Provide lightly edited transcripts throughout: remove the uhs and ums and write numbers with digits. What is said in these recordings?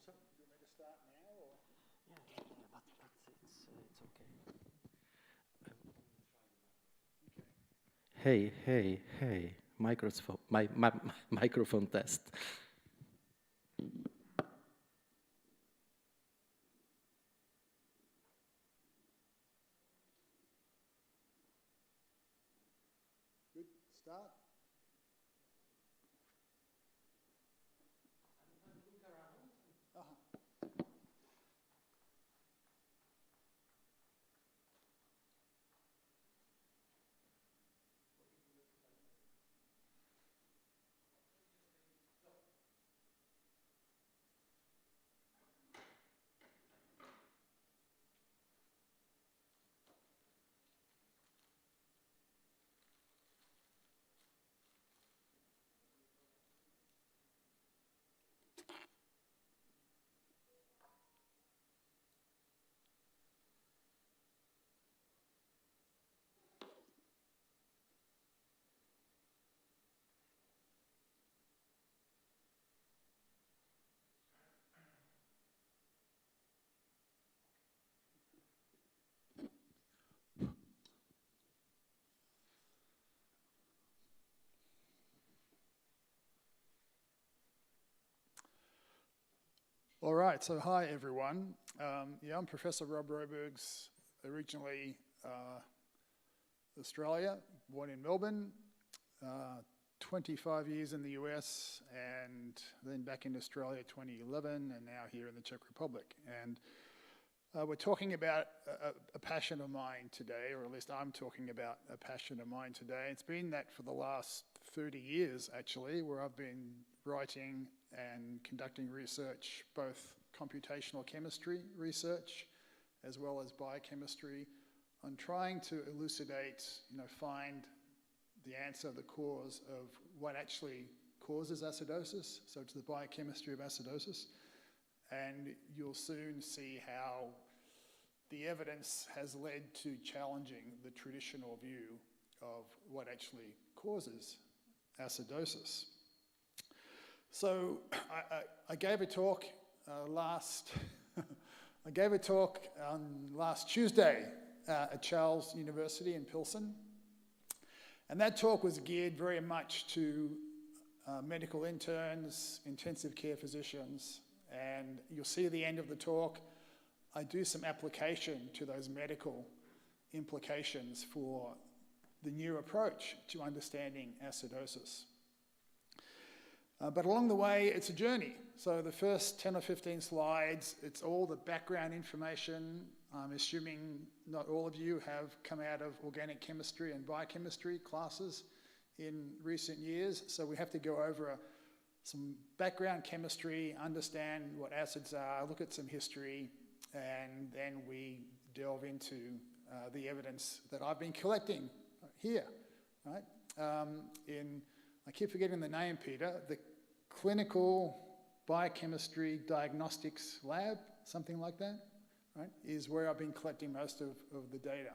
So, do you want me to start now, or? Yeah, but it's okay. Hey, microphone, my microphone test. Good, start. All right, so hi everyone. I'm Professor Roberta Robergse, originally Australia, born in Melbourne, 25 years in the US, and then back in Australia 2011, and now here in the Czech Republic. And we're talking about a passion of mine today, or at least I'm talking about a passion of mine today. It's been that for the last 30 years, actually, where I've been writing and conducting research, both computational chemistry research, as well as biochemistry, on trying to elucidate, find the answer, the cause of what actually causes acidosis. So it's the biochemistry of acidosis. And you'll soon see how the evidence has led to challenging the traditional view of what actually causes acidosis. So I gave a talk last Tuesday at Charles University in Pilsen, and that talk was geared very much to medical interns, intensive care physicians, and you'll see at the end of the talk I do some application to those medical implications for the new approach to understanding acidosis. But along the way, it's a journey. So the first 10 or 15 slides, it's all the background information. I'm assuming not all of you have come out of organic chemistry and biochemistry classes in recent years. So we have to go over some background chemistry, understand what acids are, look at some history, and then we delve into the evidence that I've been collecting here, right? I keep forgetting the name, Peter, the Clinical Biochemistry Diagnostics Lab, something like that, right, is where I've been collecting most of the data.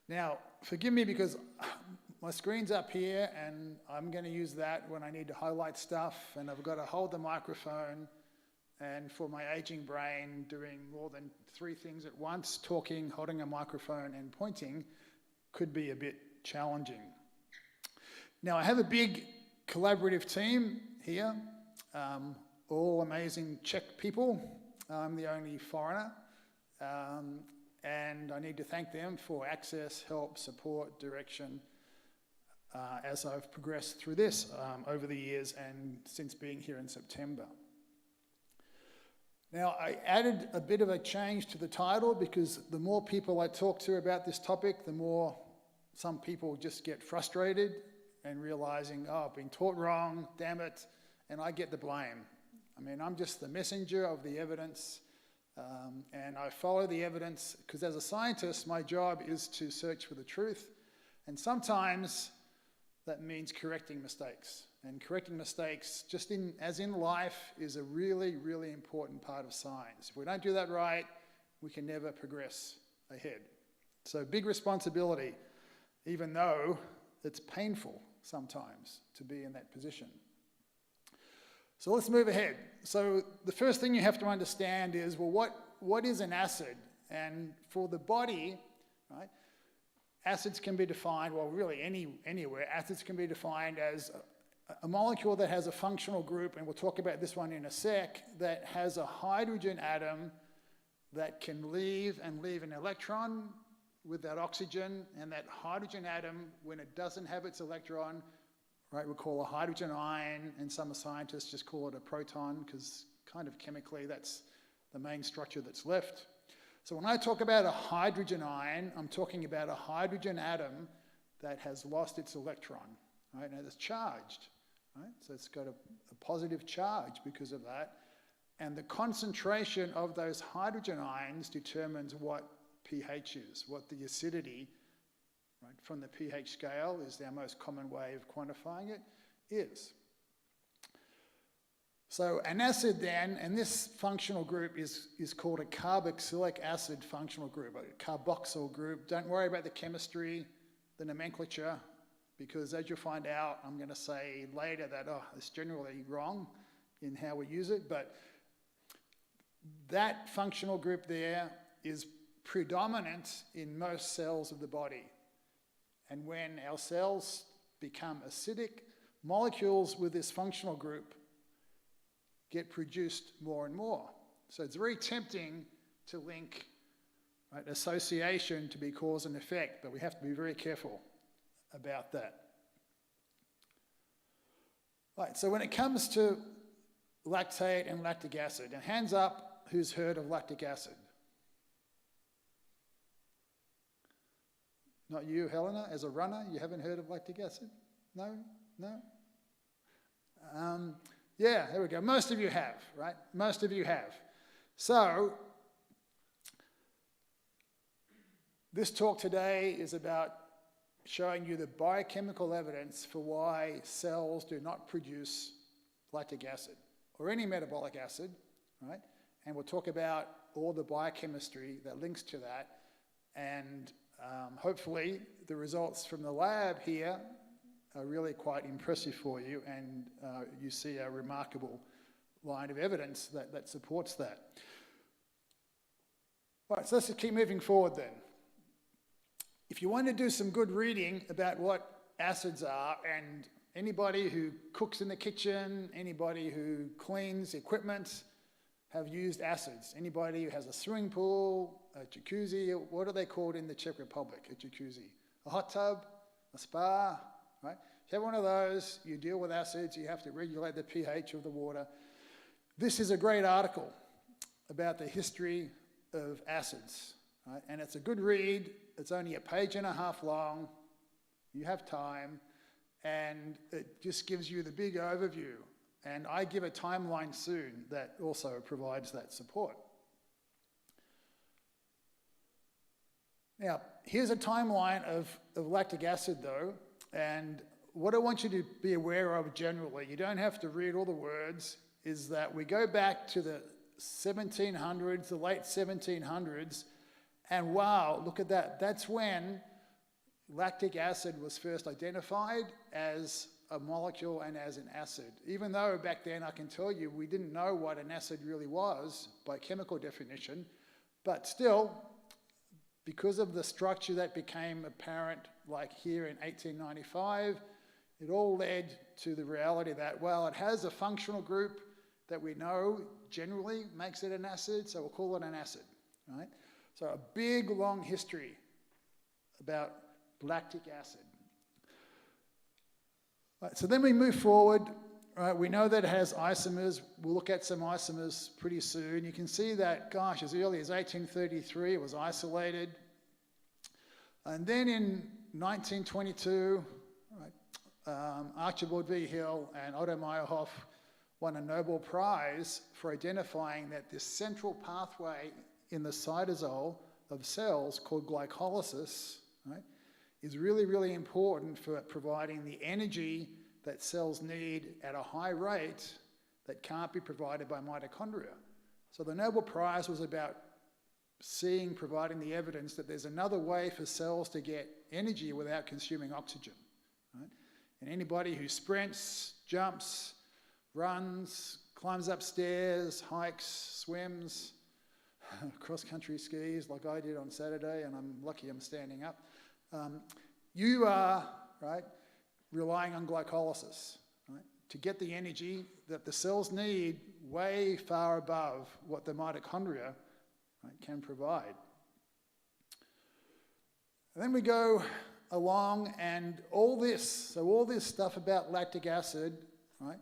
Now, forgive me because my screen's up here and I'm going to use that when I need to highlight stuff, and I've got to hold the microphone, and for my aging brain, doing more than 3 things at once, talking, holding a microphone and pointing, could be a bit challenging. Now, I have a big collaborative team here, all amazing Czech people. I'm the only foreigner, and I need to thank them for access, help, support, direction, as I've progressed through this over the years and since being here in September. Now, I added a bit of a change to the title because the more people I talk to about this topic, the more some people just get frustrated and realizing, oh, I've been taught wrong, damn it, and I get the blame. I mean, I'm just the messenger of the evidence, and I follow the evidence because as a scientist, my job is to search for the truth, and sometimes that means correcting mistakes. And correcting mistakes, just as in life, is a really, really important part of science. If we don't do that right, we can never progress ahead. So big responsibility, even though it's painful sometimes to be in that position. So let's move ahead. So the first thing you have to understand is, well, what is an acid? And for the body, right, acids can be defined, well, really anywhere, acids can be defined as a molecule that has a functional group, and we'll talk about this one in a sec, that has a hydrogen atom that can leave an electron with that oxygen, and that hydrogen atom, when it doesn't have its electron, right, we call a hydrogen ion, and some scientists just call it a proton, because kind of chemically that's the main structure that's left. So when I talk about a hydrogen ion, I'm talking about a hydrogen atom that has lost its electron, right, and it's charged, right? So it's got a positive charge because of that. And the concentration of those hydrogen ions determines what pH is, what the acidity, right, from the pH scale is our most common way of quantifying it, is. So an acid then, and this functional group is called a carboxylic acid functional group, a carboxyl group. Don't worry about the chemistry, the nomenclature, because as you'll find out, I'm going to say later that, it's generally wrong in how we use it, but that functional group there is predominant in most cells of the body. And when our cells become acidic, molecules with this functional group get produced more and more. So it's very tempting to link, right, association to be cause and effect, but we have to be very careful about that. Right, so when it comes to lactate and lactic acid, and hands up who's heard of lactic acid? Not you, Helena, as a runner, you haven't heard of lactic acid? No? No? Yeah, there we go. Most of you have, right? Most of you have. So, this talk today is about showing you the biochemical evidence for why cells do not produce lactic acid, or any metabolic acid, right? And we'll talk about all the biochemistry that links to that, and hopefully the results from the lab here are really quite impressive for you, and you see a remarkable line of evidence that supports that. All right, so let's just keep moving forward then. If you want to do some good reading about what acids are, and anybody who cooks in the kitchen, anybody who cleans equipment have used acids. Anybody who has a swimming pool, a jacuzzi, what are they called in the Czech Republic, a jacuzzi? A hot tub, a spa, right? If you have one of those, you deal with acids, you have to regulate the pH of the water. This is a great article about the history of acids, right? And it's a good read. It's only a page and a half long. You have time, and it just gives you the big overview. And I give a timeline soon that also provides that support. Now, here's a timeline of lactic acid though, and what I want you to be aware of generally, you don't have to read all the words, is that we go back to the 1700s, the late 1700s, and wow, look at that. That's when lactic acid was first identified as a molecule and as an acid. Even though back then, I can tell you, we didn't know what an acid really was by chemical definition, but still, because of the structure that became apparent, like here in 1895, it all led to the reality that, well, it has a functional group that we know generally makes it an acid, so we'll call it an acid, right? So a big, long history about lactic acid. Right, so then we move forward. Right, we know that it has isomers. We'll look at some isomers pretty soon. You can see that, gosh, as early as 1833, it was isolated. And then in 1922, right, Archibald V. Hill and Otto Meyerhoff won a Nobel Prize for identifying that this central pathway in the cytosol of cells called glycolysis, right, is really, really important for providing the energy that cells need at a high rate that can't be provided by mitochondria. So the Nobel Prize was about providing the evidence that there's another way for cells to get energy without consuming oxygen, right? And anybody who sprints, jumps, runs, climbs upstairs, hikes, swims, cross-country skis like I did on Saturday, and I'm lucky I'm standing up. You are, right, relying on glycolysis, right, to get the energy that the cells need way far above what the mitochondria, right, can provide. And then we go along, and all this stuff about lactic acid, right,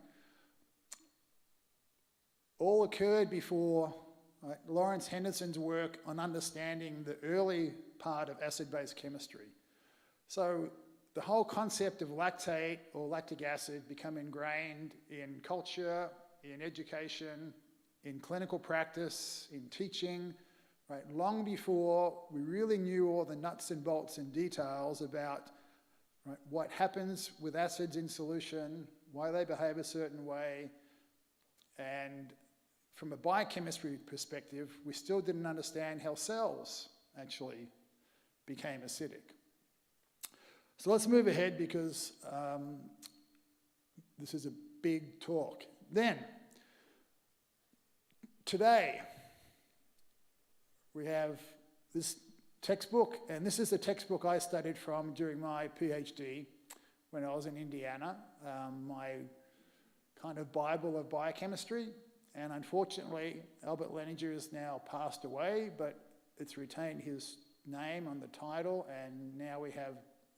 all occurred before, right, Lawrence Henderson's work on understanding the early part of acid-base chemistry. So the whole concept of lactate or lactic acid become ingrained in culture, in education, in clinical practice, in teaching, right, long before we really knew all the nuts and bolts and details about, right, what happens with acids in solution, why they behave a certain way, and from a biochemistry perspective, we still didn't understand how cells actually became acidic. So let's move ahead because this is a big talk. Then, today, we have this textbook, and this is the textbook I studied from during my PhD when I was in Indiana, my kind of Bible of biochemistry. And unfortunately, Albert Leninger has now passed away, but it's retained his name on the title, and now we have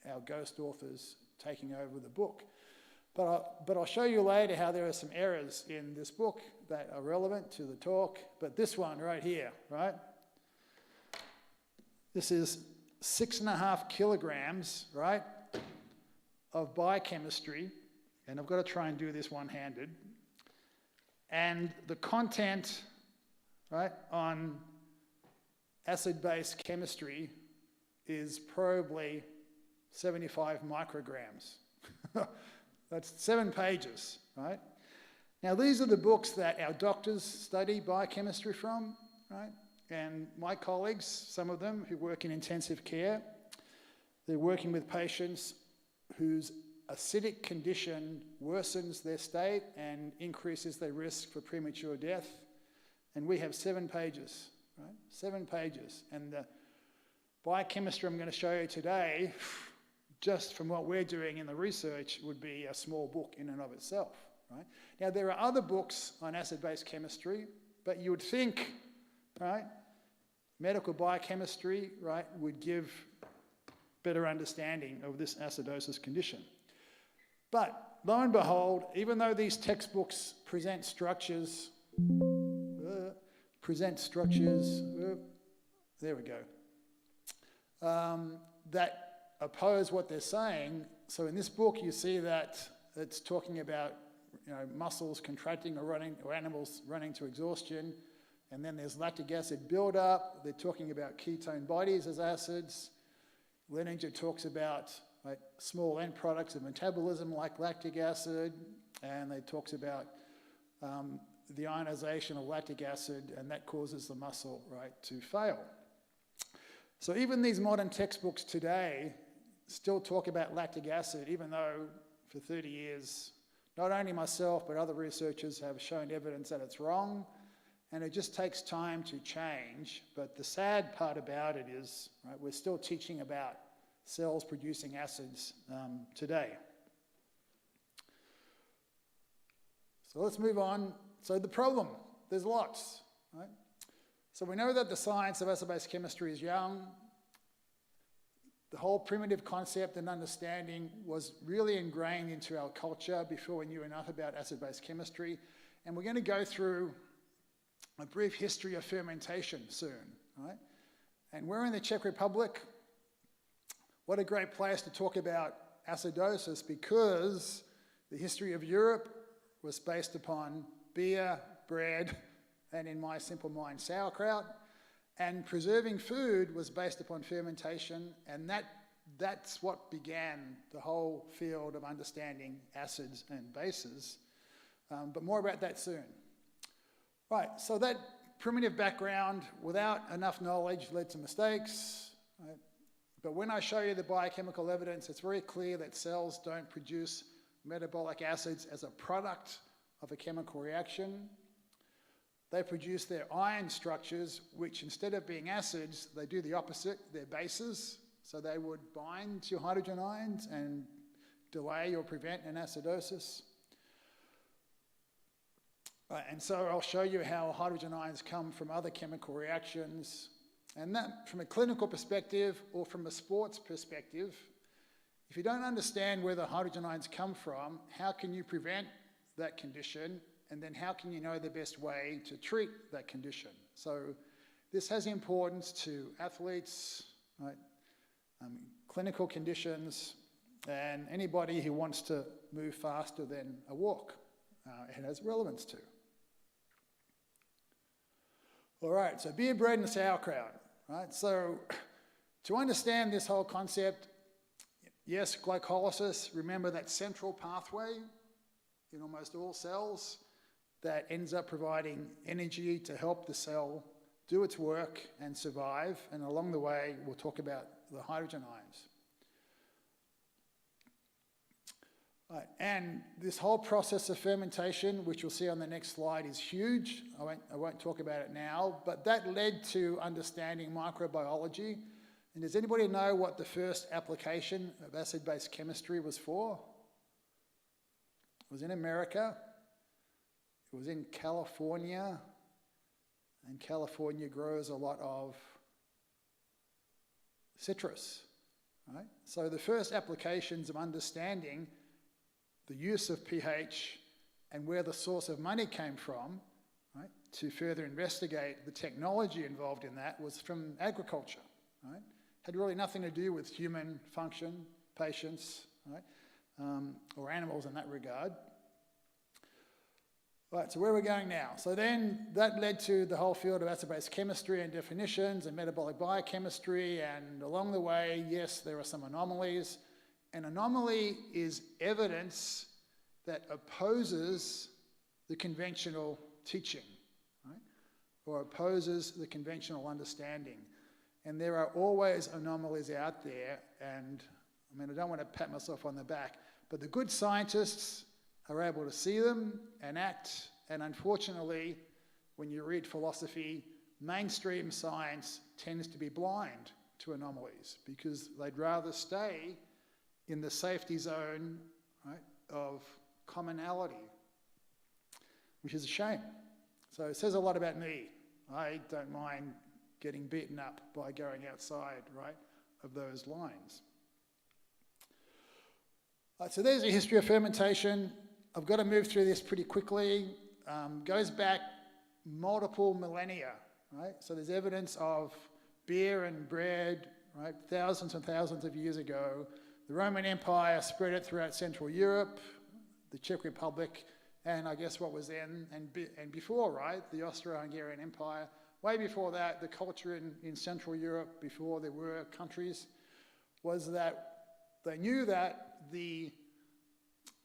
our ghost authors taking over the book. But I'll show you later how there are some errors in this book that are relevant to the talk. But this one right here, right? This is 6.5 kilograms, right, of biochemistry, and I've got to try and do this one-handed. And the content, right, on acid-base chemistry is probably 75 micrograms. That's 7 pages, right? Now, these are the books that our doctors study biochemistry from, right? And my colleagues, some of them who work in intensive care, they're working with patients whose acidic condition worsens their state and increases their risk for premature death. And we have 7 pages, right? 7 pages. And the biochemistry I'm going to show you today, just from what we're doing in the research, would be a small book in and of itself, right? Now, there are other books on acid-base chemistry, but you would think, right, medical biochemistry, right, would give better understanding of this acidosis condition. But lo and behold, even though these textbooks present structures, there we go, that oppose what they're saying. So in this book, you see that it's talking about, you know, muscles contracting or running, or animals running to exhaustion. And then there's lactic acid buildup. They're talking about ketone bodies as acids. Leninger talks about, like, small end products of metabolism like lactic acid, and they talks about the ionization of lactic acid, and that causes the muscle, right, to fail. So even these modern textbooks today still talk about lactic acid, even though for 30 years, not only myself, but other researchers have shown evidence that it's wrong, and it just takes time to change. But the sad part about it is, right, we're still teaching about cells producing acids today. So let's move on. So the problem, there's lots, right? So we know that the science of acid-base chemistry is young. The whole primitive concept and understanding was really ingrained into our culture before we knew enough about acid-base chemistry. And we're going to go through a brief history of fermentation soon, right? And we're in the Czech Republic. What a great place to talk about acidosis, because the history of Europe was based upon beer, bread, and in my simple mind, sauerkraut. And preserving food was based upon fermentation, and that's what began the whole field of understanding acids and bases. But more about that soon. Right, so that primitive background without enough knowledge led to mistakes. Right? But when I show you the biochemical evidence, it's very clear that cells don't produce metabolic acids as a product of a chemical reaction. They produce their ion structures, which instead of being acids, they do the opposite, they're bases. So they would bind to hydrogen ions and delay or prevent an acidosis. And so I'll show you how hydrogen ions come from other chemical reactions. And that, from a clinical perspective or from a sports perspective, if you don't understand where the hydrogen ions come from, how can you prevent that condition? And then how can you know the best way to treat that condition? So this has importance to athletes, right? Clinical conditions, and anybody who wants to move faster than a walk. It has relevance to. All right, so beer, bread, and sauerkraut, right? So to understand this whole concept, yes, glycolysis, remember that central pathway in almost all cells that ends up providing energy to help the cell do its work and survive. And along the way, we'll talk about the hydrogen ions. Right, and this whole process of fermentation, which you'll see on the next slide, is huge. I won't talk about it now, but that led to understanding microbiology. And does anybody know what the first application of acid-base chemistry was for? It was in America. It was in California. And California grows a lot of citrus, right? So the first applications of understanding the use of pH and where the source of money came from, right, to further investigate the technology involved in that was from agriculture, right? Had really nothing to do with human function, patients, right, or animals in that regard. Right, so where we're going now. So then that led to the whole field of acid-base chemistry and definitions and metabolic biochemistry, and along the way, yes, there are some anomalies. An anomaly is evidence that opposes the conventional teaching, right? Or opposes the conventional understanding. And there are always anomalies out there, and I mean, I don't want to pat myself on the back, but the good scientists are able to see them and act, and unfortunately, when you read philosophy, mainstream science tends to be blind to anomalies because they'd rather stay in the safety zone, right, of commonality, which is a shame. So it says a lot about me. I don't mind getting beaten up by going outside, right, of those lines. So there's a history of fermentation. I've got to move through this pretty quickly. Goes back multiple millennia, right? So there's evidence of beer and bread, right, thousands and thousands of years ago. The Roman Empire spread it throughout Central Europe, the Czech Republic, and I guess what was then and before, right, the Austro-Hungarian Empire. Way before that, the culture in Central Europe, before there were countries, was that they knew that the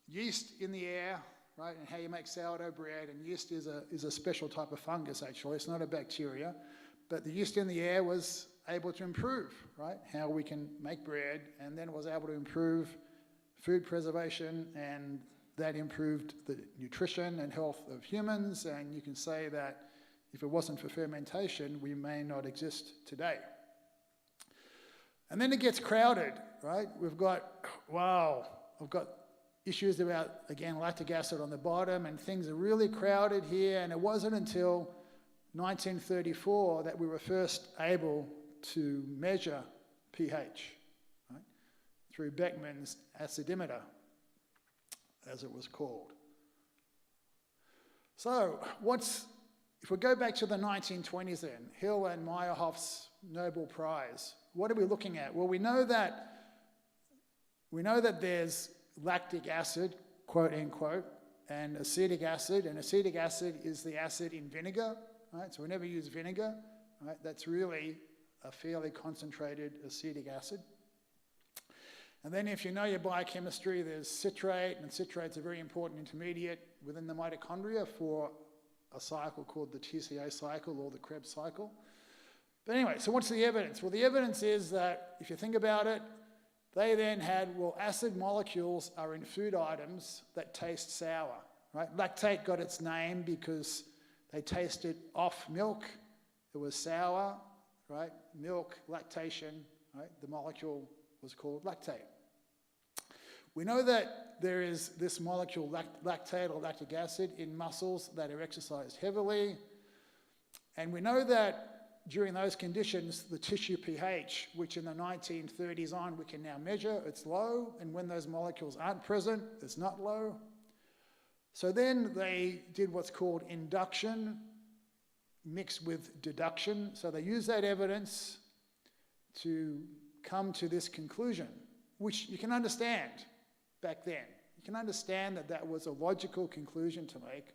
yeast in the air, right, and how you make sourdough bread, and yeast is a special type of fungus, actually. It's not a bacteria, but the yeast in the air was able to improve, right, how we can make bread, and then was able to improve food preservation, and that improved the nutrition and health of humans, and you can say that if it wasn't for fermentation, we may not exist today. And then it gets crowded, right? We've got, wow, I've got issues about, again, lactic acid on the bottom, and things are really crowded here, and it wasn't until 1934 that we were first able to measure pH, right, through Beckmann's acidimeter, as it was called. So if we go back to the 1920s then, Hill and Meyerhoff's Nobel Prize, what are we looking at? Well, we know that there's lactic acid, quote unquote, and acetic acid is the acid in vinegar, right? So we never use vinegar, right? That's really a fairly concentrated acetic acid. And then if you know your biochemistry, there's citrate, and citrate's a very important intermediate within the mitochondria for a cycle called the TCA cycle or the Krebs cycle. But anyway, so what's the evidence? Well, the evidence is that, if you think about it, they then had, well, acid molecules are in food items that taste sour, right? Lactate got its name because they tasted off milk. It was sour, right? Milk, lactation, right? The molecule was called lactate. We know that there is this molecule, lactate or lactic acid, in muscles that are exercised heavily. And we know that during those conditions, the tissue pH, which in the 1930s on we can now measure, it's low. And when those molecules aren't present, it's not low. So then they did what's called induction mixed with deduction. So they used that evidence to come to this conclusion, which you can understand back then. You can understand that that was a logical conclusion to make.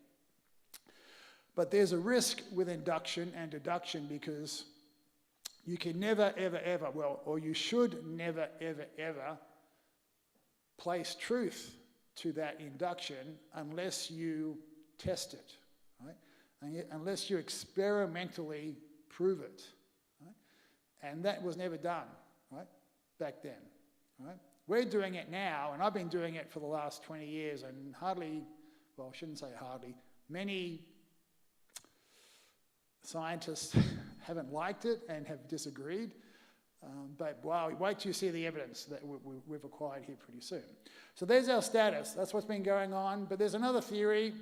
But there's a risk with induction and deduction because you can never, ever, ever, well, or you should never, ever, ever place truth to that induction unless you test it, right? Unless you experimentally prove it, right? And that was never done, right, back then, right? We're doing it now, and I've been doing it for the last 20 years, and hardly, well, I shouldn't say hardly, many scientists haven't liked it and have disagreed. But wow, wait till you see the evidence that we've acquired here pretty soon. So there's our status. That's what's been going on. But there's another theory.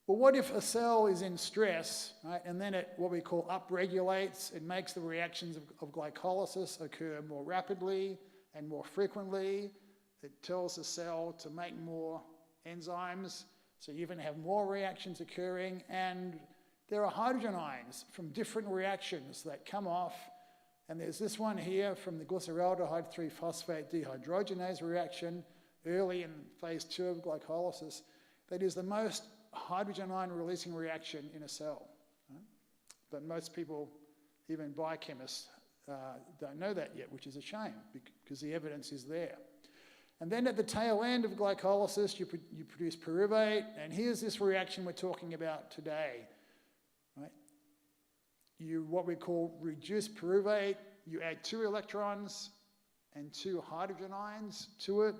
Well, what if a cell is in stress, right, and then it, what we call upregulates, it makes the reactions of glycolysis occur more rapidly and more frequently. It tells the cell to make more enzymes, so you even have more reactions occurring, and there are hydrogen ions from different reactions that come off. And there's this one here from the glyceraldehyde 3-phosphate dehydrogenase reaction early in phase 2 of glycolysis that is the most hydrogen ion releasing reaction in a cell. Right? But most people, even biochemists, don't know that yet, which is a shame because the evidence is there. And then at the tail end of glycolysis, you produce pyruvate, and here's this reaction we're talking about today. Right? You, what we call reduce pyruvate, you add 2 electrons and 2 hydrogen ions to it,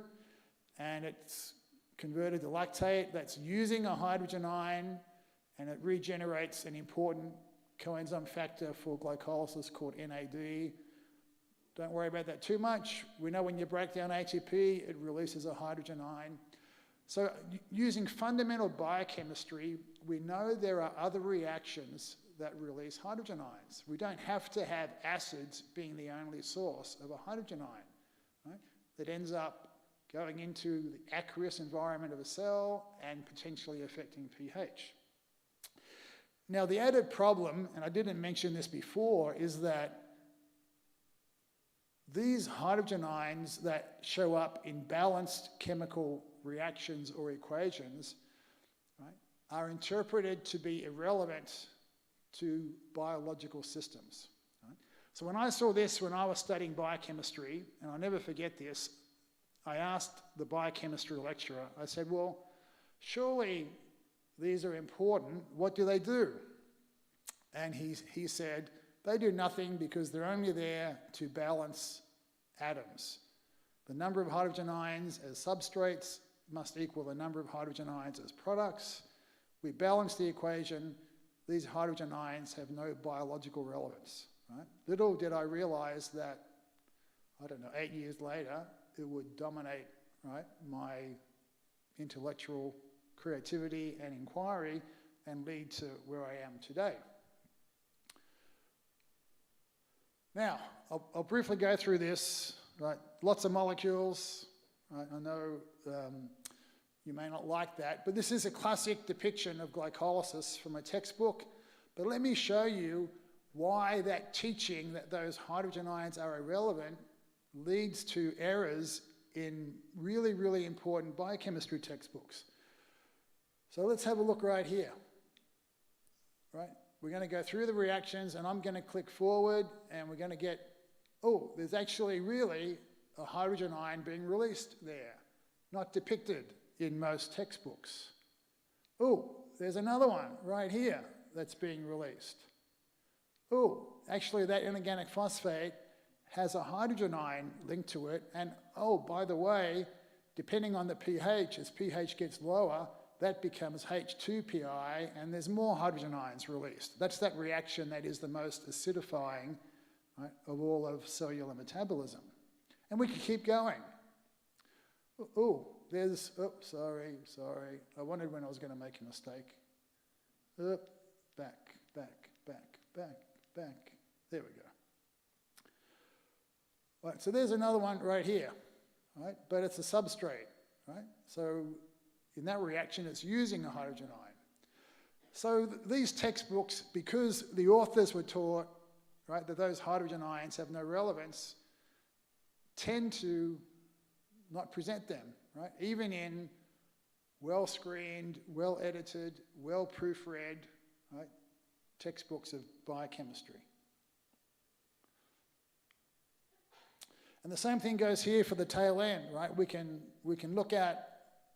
and it's converted to lactate that's using a hydrogen ion, and it regenerates an important coenzyme factor for glycolysis called NAD. Don't worry about that too much. We know when you break down ATP, it releases a hydrogen ion. So using fundamental biochemistry, we know there are other reactions that release hydrogen ions. We don't have to have acids being the only source of a hydrogen ion, right, that ends up going into the aqueous environment of a cell and potentially affecting pH. Now, the added problem, and I didn't mention this before, is that these hydrogen ions that show up in balanced chemical reactions or equations, right, are interpreted to be irrelevant to biological systems. Right? So when I saw this when I was studying biochemistry, and I'll never forget this, I asked the biochemistry lecturer, I said, well, surely these are important. What do they do? And he said, they do nothing because they're only there to balance atoms. The number of hydrogen ions as substrates must equal the number of hydrogen ions as products. We balance the equation. These hydrogen ions have no biological relevance. Right? Little did I realize that, 8 years later, it would dominate, right, my intellectual creativity and inquiry and lead to where I am today. Now, I'll briefly go through this, right? Lots of molecules, right? I know you may not like that, but this is a classic depiction of glycolysis from a textbook. But let me show you why that teaching that those hydrogen ions are irrelevant leads to errors in really, really important biochemistry textbooks. So let's have a look right here, right? We're going to go through the reactions, and I'm going to click forward, and we're going to get, oh, there's actually really a hydrogen ion being released there, not depicted in most textbooks. Oh, there's another one right here that's being released. Oh, actually that inorganic phosphate has a hydrogen ion linked to it, and oh, by the way, depending on the pH, as pH gets lower, that becomes H2PI, and there's more hydrogen ions released. That's that reaction that is the most acidifying, right, of all of cellular metabolism. And we can keep going. Oh, sorry. I wondered when I was going to make a mistake. Back. There we go. Right, so there's another one right here, right? But it's a substrate, right? So in that reaction, it's using a hydrogen ion. So these textbooks, because the authors were taught, right, that those hydrogen ions have no relevance, tend to not present them, right? Even in well-screened, well-edited, well-proofread, right, textbooks of biochemistry. And the same thing goes here for the tail end, right? We can look at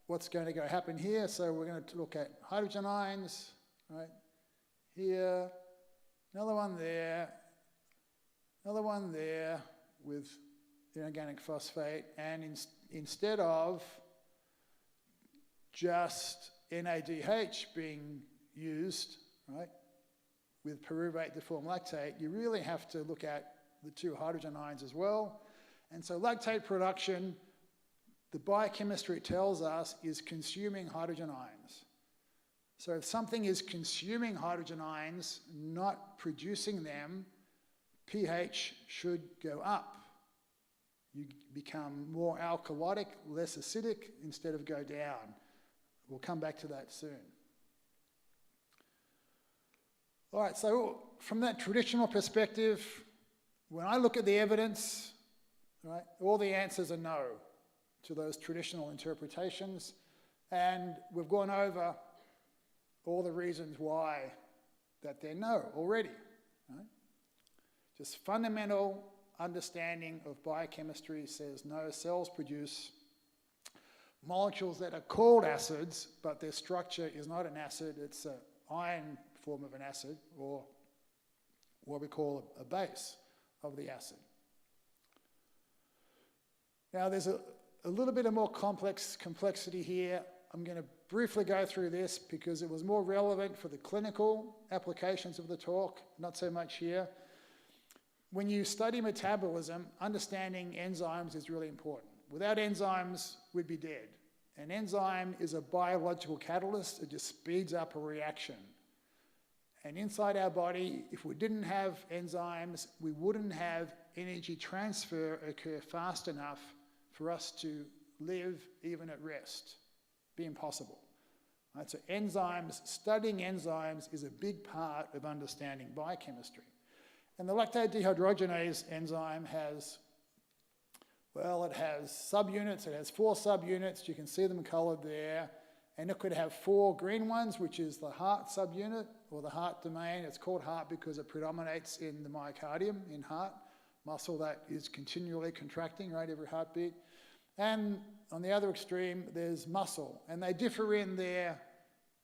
what's going to happen here. So we're going to look at hydrogen ions, right? Here, another one there with inorganic phosphate. And instead of just NADH being used, right, with pyruvate to form lactate, you really have to look at the two hydrogen ions as well. And so lactate production, the biochemistry tells us, is consuming hydrogen ions. So if something is consuming hydrogen ions, not producing them, pH should go up. You become more alkalotic, less acidic, instead of go down. We'll come back to that soon. All right, so from that traditional perspective, when I look at the evidence, right, all the answers are no to those traditional interpretations, and we've gone over all the reasons why that they're no already. Right? Just fundamental understanding of biochemistry says no, cells produce molecules that are called acids, but their structure is not an acid, it's an ion form of an acid, or what we call a base of the acid. Now there's a little bit of more complexity here. I'm going to briefly go through this because it was more relevant for the clinical applications of the talk, not so much here. When you study metabolism, understanding enzymes is really important. Without enzymes, we'd be dead. An enzyme is a biological catalyst. It just speeds up a reaction. And inside our body, if we didn't have enzymes, we wouldn't have energy transfer occur fast enough for us to live even at rest. Be impossible. Right? So enzymes, studying enzymes is a big part of understanding biochemistry. And the lactate dehydrogenase enzyme has, well, it has subunits. It has 4 subunits. You can see them colored there. And it could have 4 green ones, which is the heart subunit or the heart domain. It's called heart because it predominates in the myocardium, in heart, muscle that is continually contracting, right, every heartbeat. And on the other extreme, there's muscle. And they differ in their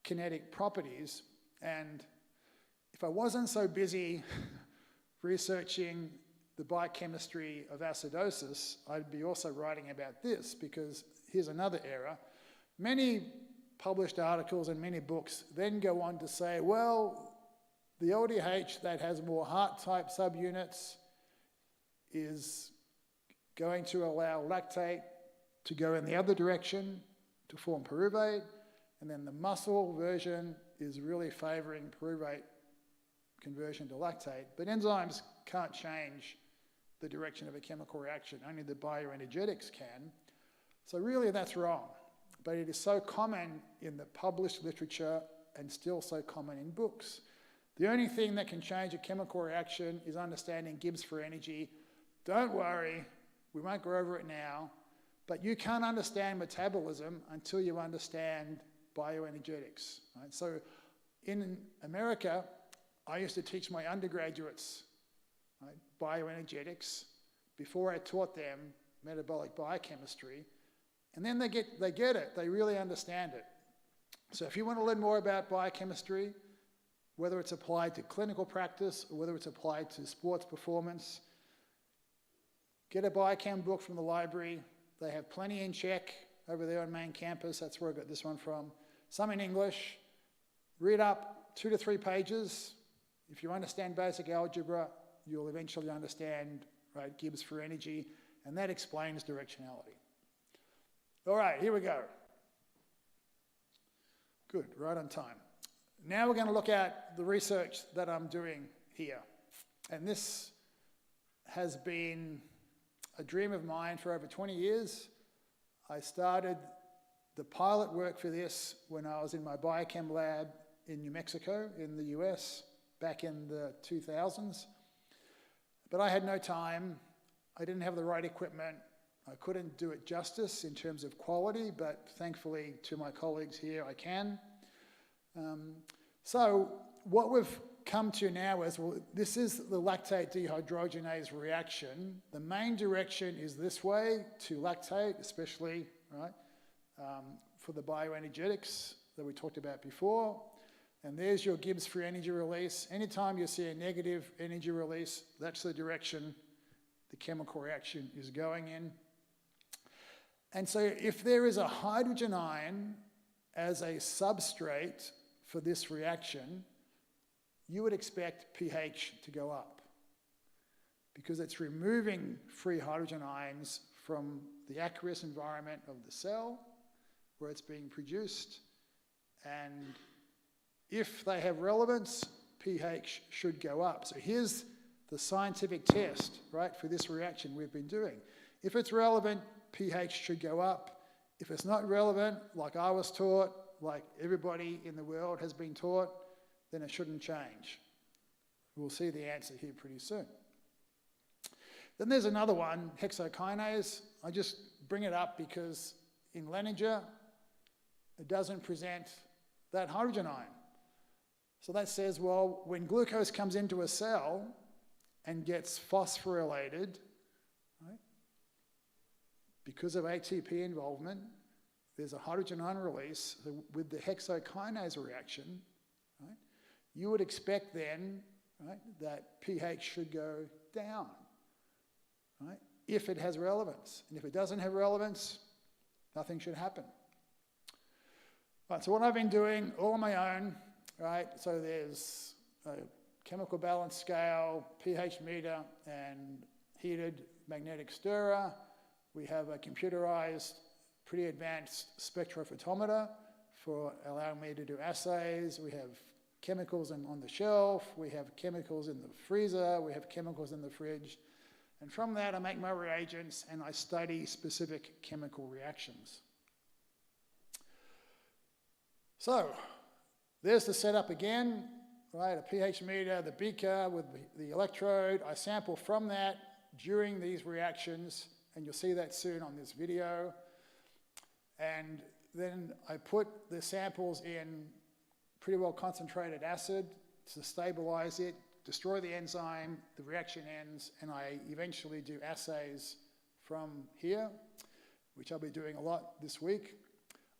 kinetic properties. And if I wasn't so busy researching the biochemistry of acidosis, I'd be also writing about this, because here's another error. Many published articles and many books then go on to say, well, the LDH that has more heart-type subunits is going to allow lactate to go in the other direction to form pyruvate, and then the muscle version is really favoring pyruvate conversion to lactate. But enzymes can't change the direction of a chemical reaction, only the bioenergetics can. So really that's wrong. But it is so common in the published literature and still so common in books. The only thing that can change a chemical reaction is understanding Gibbs for energy. Don't worry, we won't go over it now, but you can't understand metabolism until you understand bioenergetics. Right? So in America, I used to teach my undergraduates, right, bioenergetics before I taught them metabolic biochemistry. And then they get it, they really understand it. So if you want to learn more about biochemistry, whether it's applied to clinical practice or whether it's applied to sports performance, get a biochem book from the library. They have plenty in Czech over there on main campus. That's where I got this one from. some in English. Read up 2 to 3 pages. If you understand basic algebra, you'll eventually understand, right, Gibbs for energy, and that explains directionality. All right, here we go. Good, right on time. Now we're going to look at the research that I'm doing here. And this has been a dream of mine for over 20 years. I started the pilot work for this when I was in my biochem lab in New Mexico in the US back in the 2000s. But I had no time. I didn't have the right equipment. I couldn't do it justice in terms of quality, but thankfully to my colleagues here I can. So what we've come to now is, well, this is the lactate dehydrogenase reaction. The main direction is this way to lactate, especially, right, for the bioenergetics that we talked about before. And there's your Gibbs free energy release. Anytime you see a negative energy release, that's the direction the chemical reaction is going in. And so if there is a hydrogen ion as a substrate for this reaction, you would expect pH to go up because it's removing free hydrogen ions from the aqueous environment of the cell where it's being produced. And if they have relevance, pH should go up. So here's the scientific test, right, for this reaction we've been doing. If it's relevant, pH should go up. If it's not relevant, like I was taught, like everybody in the world has been taught, then it shouldn't change. We'll see the answer here pretty soon. Then there's another one, hexokinase. I just bring it up because in Lehninger, it doesn't present that hydrogen ion. So that says, well, when glucose comes into a cell and gets phosphorylated, right, because of ATP involvement, there's a hydrogen ion release. So with the hexokinase reaction, right, you would expect then, right, that pH should go down, right, if it has relevance. And if it doesn't have relevance, nothing should happen. Right, so what I've been doing all on my own, right, so there's a chemical balance scale, pH meter, and heated magnetic stirrer. We have a computerized, pretty advanced spectrophotometer for allowing me to do assays. We have chemicals on the shelf. We have chemicals in the freezer. We have chemicals in the fridge. And from that, I make my reagents and I study specific chemical reactions. So there's the setup again, right? A pH meter, the beaker with the electrode. I sample from that during these reactions, and you'll see that soon on this video. And then I put the samples in pretty well concentrated acid to stabilize it, destroy the enzyme, the reaction ends, and I eventually do assays from here, which I'll be doing a lot this week.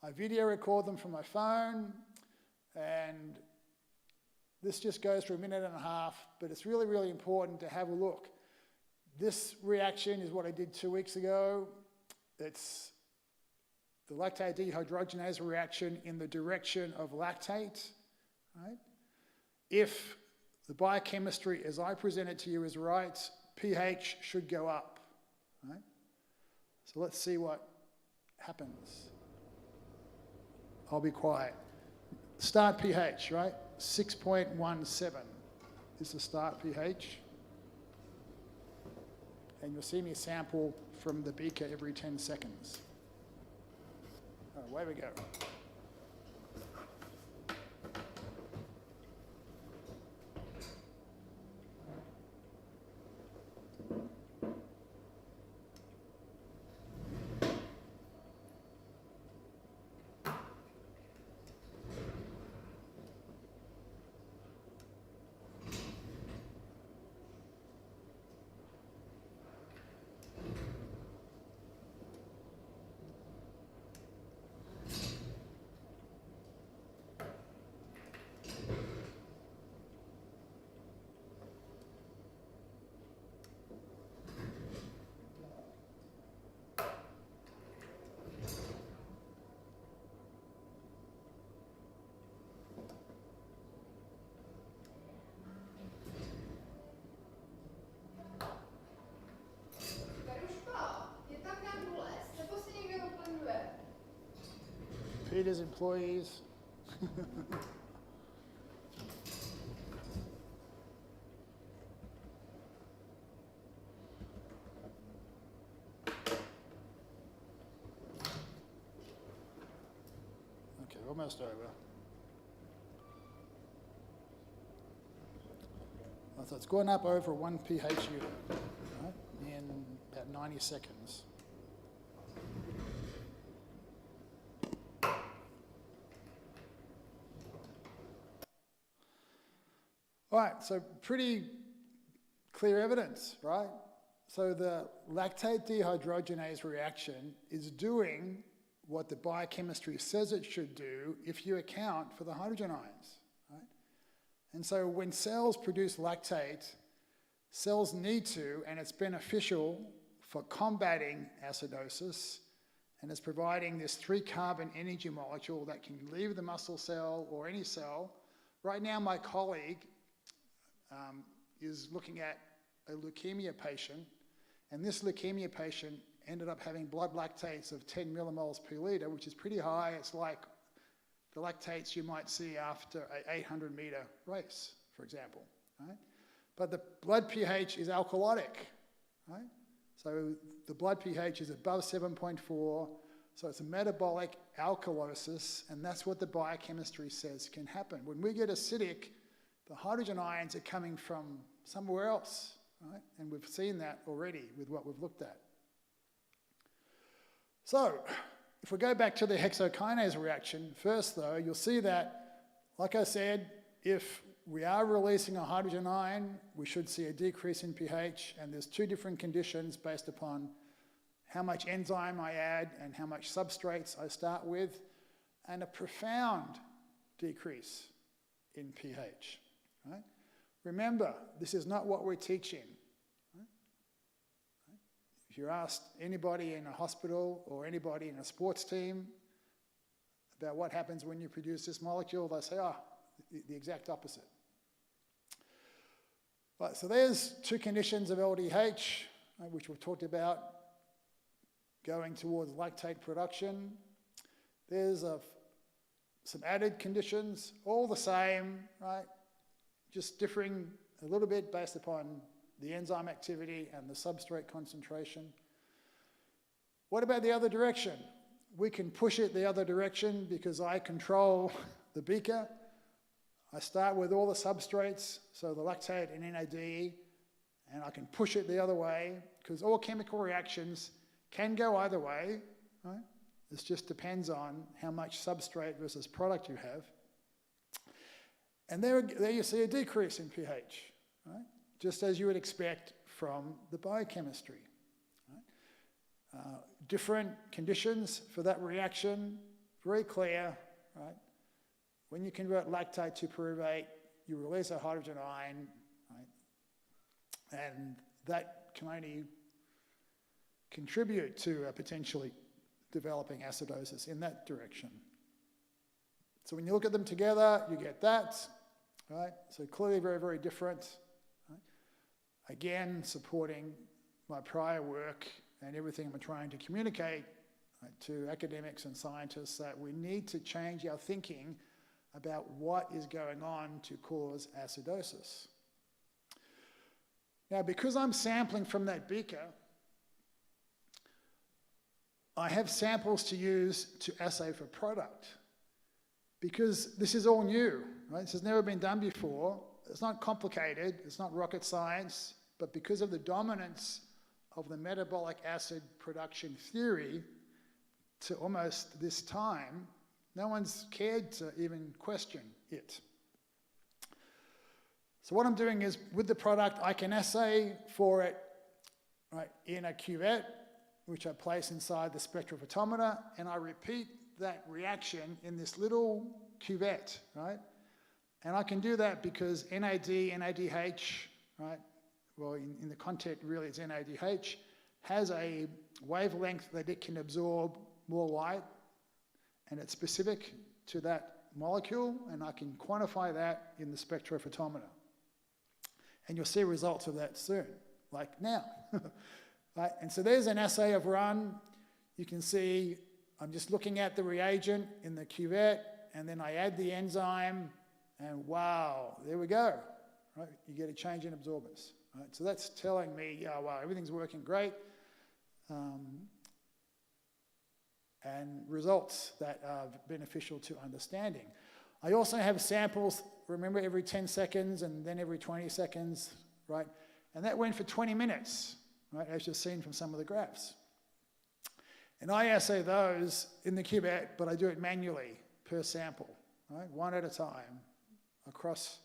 I video record them from my phone, and this just goes for 1.5 minutes, but it's really, really important to have a look. This reaction is what I did 2 weeks ago. It's the lactate dehydrogenase reaction in the direction of lactate, right? If the biochemistry as I present it to you is right, pH should go up, right? So let's see what happens. I'll be quiet. Start pH, right? 6.17 is the start pH. And you'll see me sample from the beaker every 10 seconds. Away we go. Peter's employees. Okay, almost over. So it's gone up over 1 pH unit, right, in about 90 seconds. All right, so pretty clear evidence, right? So the lactate dehydrogenase reaction is doing what the biochemistry says it should do if you account for the hydrogen ions, right? And so when cells produce lactate, cells need to, and it's beneficial for combating acidosis, and it's providing this 3-carbon energy molecule that can leave the muscle cell or any cell. Right now, my colleague is looking at a leukemia patient, and this leukemia patient ended up having blood lactates of 10 millimoles per litre, which is pretty high. It's like the lactates you might see after an 800-metre race, for example, right? But the blood pH is alkalotic, right? So the blood pH is above 7.4, so it's a metabolic alkalosis, and that's what the biochemistry says can happen. When we get acidic, the hydrogen ions are coming from somewhere else, right? And we've seen that already with what we've looked at. So, if we go back to the hexokinase reaction, first though, you'll see that, like I said, if we are releasing a hydrogen ion, we should see a decrease in pH, and there's 2 different conditions based upon how much enzyme I add and how much substrates I start with, and a profound decrease in pH, right? Remember, this is not what we're teaching. If you asked anybody in a hospital or anybody in a sports team about what happens when you produce this molecule, they say, the exact opposite. Right, so there's 2 conditions of LDH, which we've talked about, going towards lactate production. There's some added conditions, all the same, right? Just differing a little bit based upon the enzyme activity and the substrate concentration. What about the other direction? We can push it the other direction because I control the beaker. I start with all the substrates, so the lactate and NAD, and I can push it the other way because all chemical reactions can go either way, right? This just depends on how much substrate versus product you have. And there you see a decrease in pH, right? Just as you would expect from the biochemistry. Right? Different conditions for that reaction, very clear, right? When you convert lactate to pyruvate, you release a hydrogen ion, right? And that can only contribute to potentially developing acidosis in that direction. So when you look at them together, you get that, right? So clearly very, very different. Right? Again, supporting my prior work and everything I'm trying to communicate, right, to academics and scientists, that we need to change our thinking about what is going on to cause acidosis. Now, because I'm sampling from that beaker, I have samples to use to assay for product. Because this is all new, right? This has never been done before. It's not complicated, it's not rocket science, but because of the dominance of the metabolic acid production theory to almost this time, no one's cared to even question it. So what I'm doing is, with the product, I can assay for it, right, in a cuvette, which I place inside the spectrophotometer, and I repeat that reaction in this little cuvette, right? And I can do that because NAD, NADH, right? Well, in the content, really, it's NADH, has a wavelength that it can absorb more light, and it's specific to that molecule, and I can quantify that in the spectrophotometer. And you'll see results of that soon, like now. Right? And so there's an assay I've run. You can see I'm just looking at the reagent in the cuvette, and then I add the enzyme, and wow, there we go. Right? You get a change in absorbance. Right? So that's telling me, yeah, wow, everything's working great. And results that are beneficial to understanding. I also have samples, remember, every 10 seconds and then every 20 seconds, right? And that went for 20 minutes, right, as you've seen from some of the graphs. And I assay those in the cuvette, but I do it manually per sample, right, one at a time, across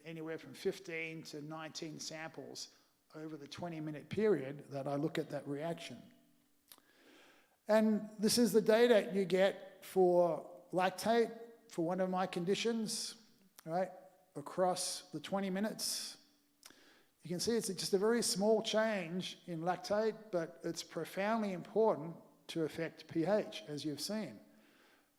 anywhere from 15 to 19 samples over the 20-minute period that I look at that reaction. And this is the data you get for lactate for one of my conditions, right, across the 20 minutes. You can see it's just a very small change in lactate, but it's profoundly important to affect pH, as you've seen.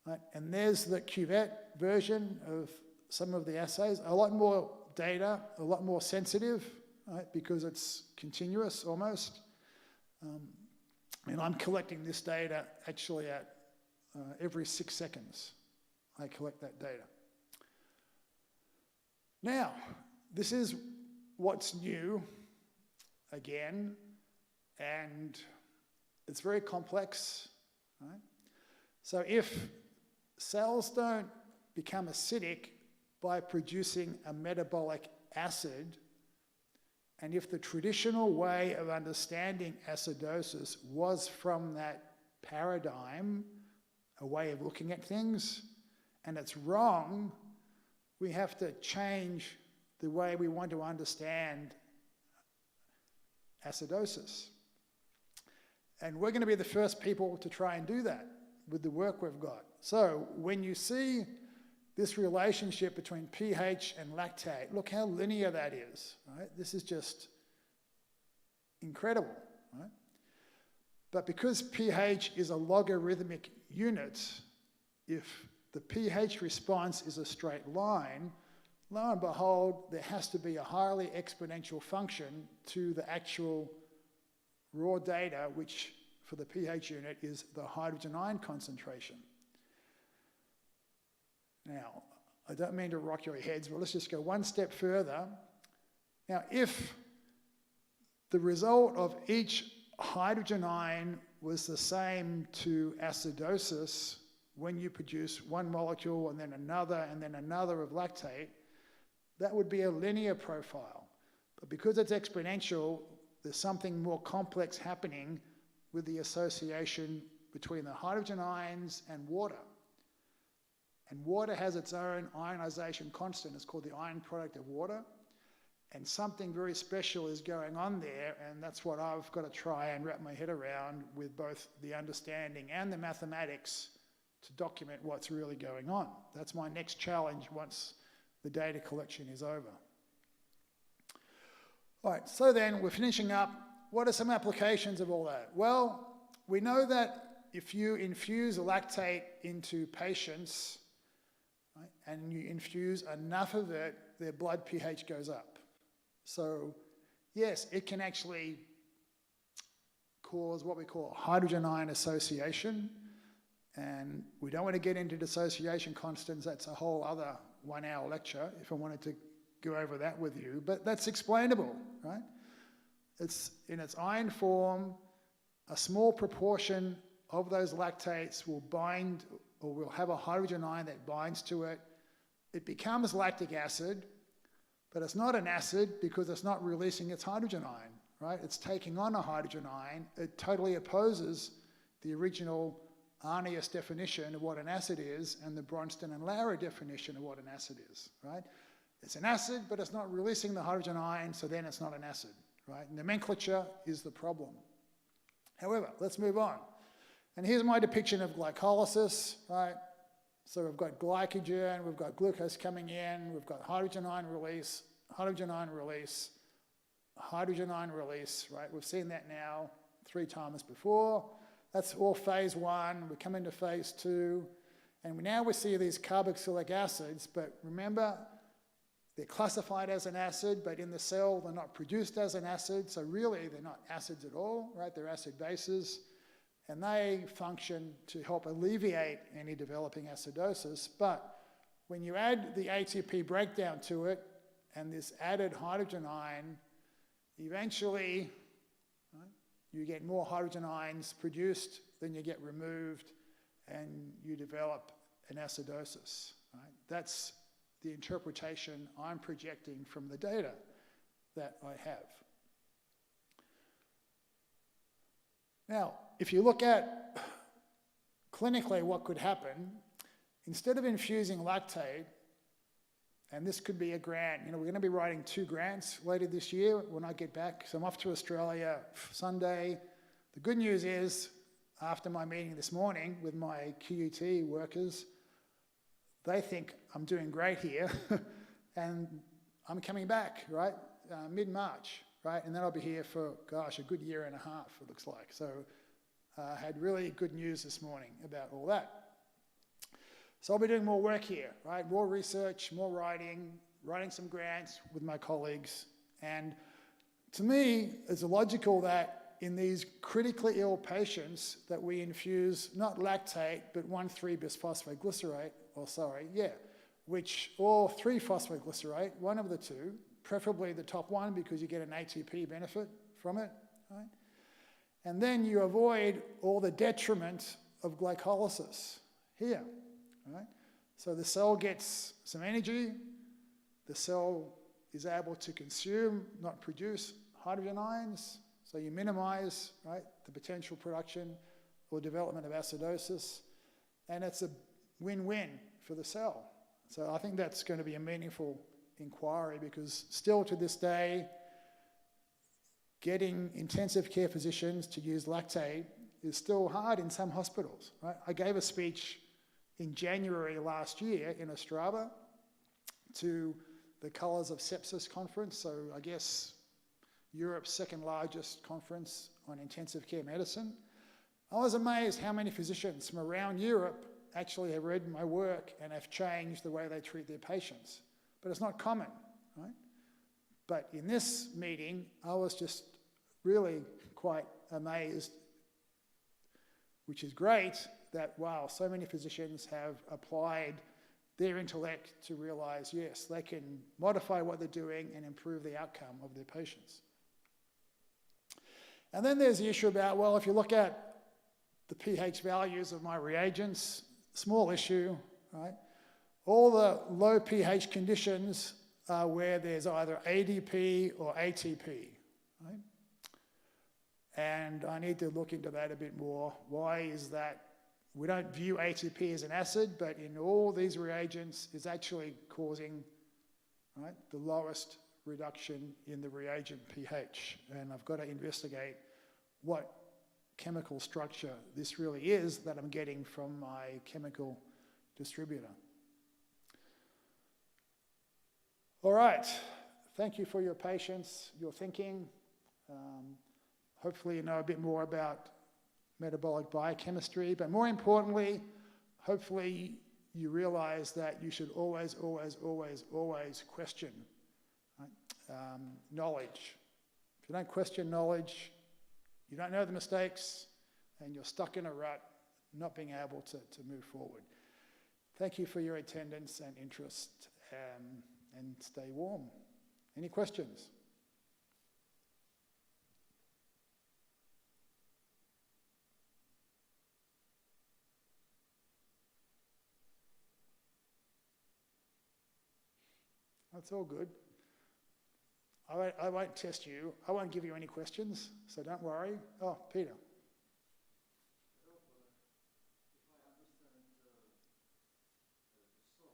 Right? And there's the cuvette version of some of the assays. A lot more data, a lot more sensitive, right, because it's continuous almost. And I'm collecting this data actually at every 6 seconds. I collect that data. Now, this is what's new, again, and it's very complex, right? So if cells don't become acidic by producing a metabolic acid, and if the traditional way of understanding acidosis was from that paradigm, a way of looking at things, and it's wrong, we have to change the way we want to understand acidosis. And we're going to be the first people to try and do that with the work we've got. So when you see this relationship between pH and lactate, look how linear that is, right? This is just incredible, right? But because pH is a logarithmic unit, if the pH response is a straight line, lo and behold, there has to be a highly exponential function to the actual raw data, which for the pH unit is the hydrogen ion concentration. Now, I don't mean to rock your heads, but let's just go one step further. Now, if the result of each hydrogen ion was the same to acidosis when you produce one molecule and then another of lactate, that would be a linear profile. But because it's exponential, there's something more complex happening with the association between the hydrogen ions and water. And water has its own ionization constant. It's called the ion product of water. And something very special is going on there, and that's what I've got to try and wrap my head around with both the understanding and the mathematics to document what's really going on. That's my next challenge once the data collection is over. All right, so then we're finishing up. What are some applications of all that? Well, we know that if you infuse lactate into patients, right, and you infuse enough of it, their blood pH goes up. So yes, it can actually cause what we call hydrogen ion association. And we don't want to get into dissociation constants. That's a whole other 1-hour lecture if I wanted to go over that with you. But that's explainable, right? It's in its ion form, a small proportion of those lactates will bind or will have a hydrogen ion that binds to it. It becomes lactic acid, but it's not an acid because it's not releasing its hydrogen ion, right? It's taking on a hydrogen ion. It totally opposes the original Arrhenius definition of what an acid is and the Bronston and Lauer definition of what an acid is, right? It's an acid, but it's not releasing the hydrogen ion, so then it's not an acid, right? Nomenclature is the problem. However, let's move on. And here's my depiction of glycolysis, right? So we've got glycogen, we've got glucose coming in, we've got hydrogen ion release, hydrogen ion release, hydrogen ion release, right? We've seen that now 3 times before. That's all phase 1. We come into phase 2. And now we see these carboxylic acids, but remember, they're classified as an acid, but in the cell, they're not produced as an acid. So really, they're not acids at all, right? They're acid bases. and they function to help alleviate any developing acidosis. But when you add the ATP breakdown to it and this added hydrogen ion, eventually, right, you get more hydrogen ions produced than you get removed, and you develop an acidosis. Right? That's the interpretation I'm projecting from the data that I have. Now, if you look at clinically what could happen, instead of infusing lactate, and this could be a grant, we're going to be writing 2 grants later this year when I get back. So I'm off to Australia Sunday. The good news is, after my meeting this morning with my QUT workers, they think I'm doing great here, and I'm coming back, right, mid-March, right? And then I'll be here for, gosh, a good year and a half, it looks like. So I had really good news this morning about all that. So I'll be doing more work here, right? More research, more writing some grants with my colleagues. And to me, it's logical that in these critically ill patients that we infuse not lactate, but 1,3-bisphosphoglycerate, or 3-phosphoglycerate, one of the two, preferably the top one because you get an ATP benefit from it, right? And then you avoid all the detriment of glycolysis here, right? So the cell gets some energy, the cell is able to consume, not produce hydrogen ions, so you minimize, right, the potential production or development of acidosis, and it's a win-win for the cell. So I think that's going to be a meaningful inquiry, because still to this day, getting intensive care physicians to use lactate is still hard in some hospitals, right? I gave a speech in January last year in Ostrava to the Colours of Sepsis conference, so I guess Europe's second largest conference on intensive care medicine. I was amazed how many physicians from around Europe actually have read my work and have changed the way they treat their patients. But it's not common, right? But in this meeting, I was just really quite amazed, which is great, that, wow, so many physicians have applied their intellect to realize, yes, they can modify what they're doing and improve the outcome of their patients. And then there's the issue about, well, if you look at the pH values of my reagents, small issue, right? All the low pH conditions are where there's either ADP or ATP, right? And I need to look into that a bit more. Why is that? We don't view ATP as an acid, but in all these reagents, it's actually causing, right, the lowest reduction in the reagent pH. And I've got to investigate what chemical structure this really is that I'm getting from my chemical distributor. All right, thank you for your patience, your thinking. Hopefully you know a bit more about metabolic biochemistry, but more importantly, hopefully you realize that you should always, always, always, always question, right, knowledge. If you don't question knowledge, you don't know the mistakes, and you're stuck in a rut, not being able to move forward. Thank you for your attendance and interest, and stay warm. Any questions? That's all good. I won't test you. I won't give you any questions, so don't worry. Oh, Peter. Rob, if I understand the source of acidosis,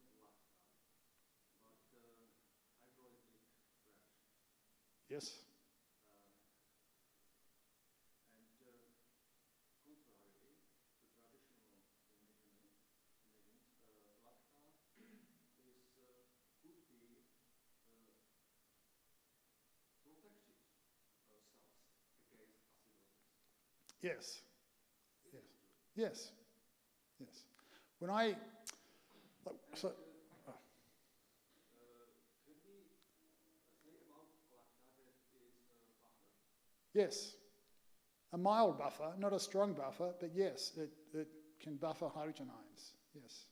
it's not lactate, but hydrolytic reaction. Yes. And contrarily, the traditional imaging, lactate could be protective cells against acidosis. Yes. Yes. Yes. Yes. When I so. Can we say about lactate is buffer? Yes. A mild buffer, not a strong buffer, but yes, it can buffer hydrogen ions, yes.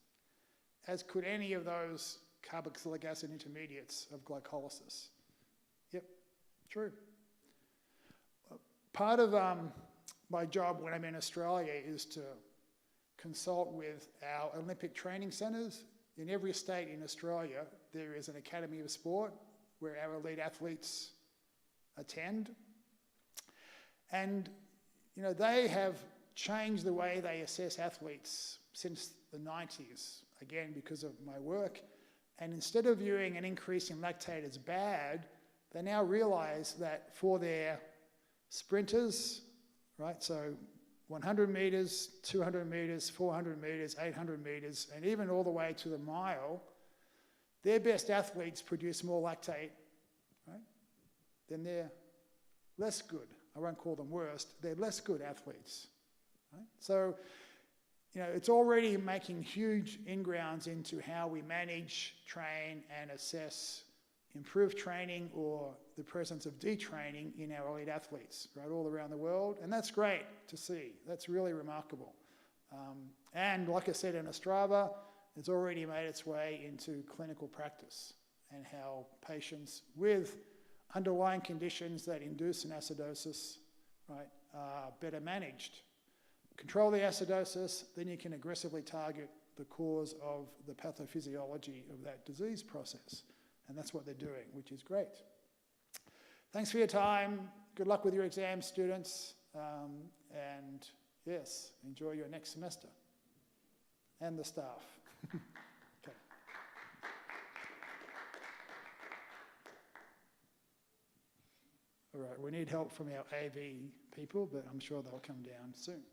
As could any of those carboxylic acid intermediates of glycolysis. Yep, true. Part of my job when I'm in Australia is to consult with our Olympic training centres. In every state in Australia, there is an academy of sport where our elite athletes attend. And, you know, they have changed the way they assess athletes since the 90s, again, because of my work. And instead of viewing an increase in lactate as bad, they now realise that for their sprinters, right, so 100 metres, 200 metres, 400 metres, 800 metres, and even all the way to the mile, their best athletes produce more lactate, right, than their less good. I won't call them worst, they're less good athletes, right? So, you know, it's already making huge ingrounds into how we manage, train, and assess improved training or the presence of detraining in our elite athletes, right, all around the world. And that's great to see. That's really remarkable. And like I said, in Ostrava, it's already made its way into clinical practice and how patients with underlying conditions that induce an acidosis, right, are better managed. Control the acidosis, then you can aggressively target the cause of the pathophysiology of that disease process. And that's what they're doing, which is great. Thanks for your time. Good luck with your exams, students. And yes, enjoy your next semester. And the staff. Okay. All right, we need help from our AV people, but I'm sure they'll come down soon.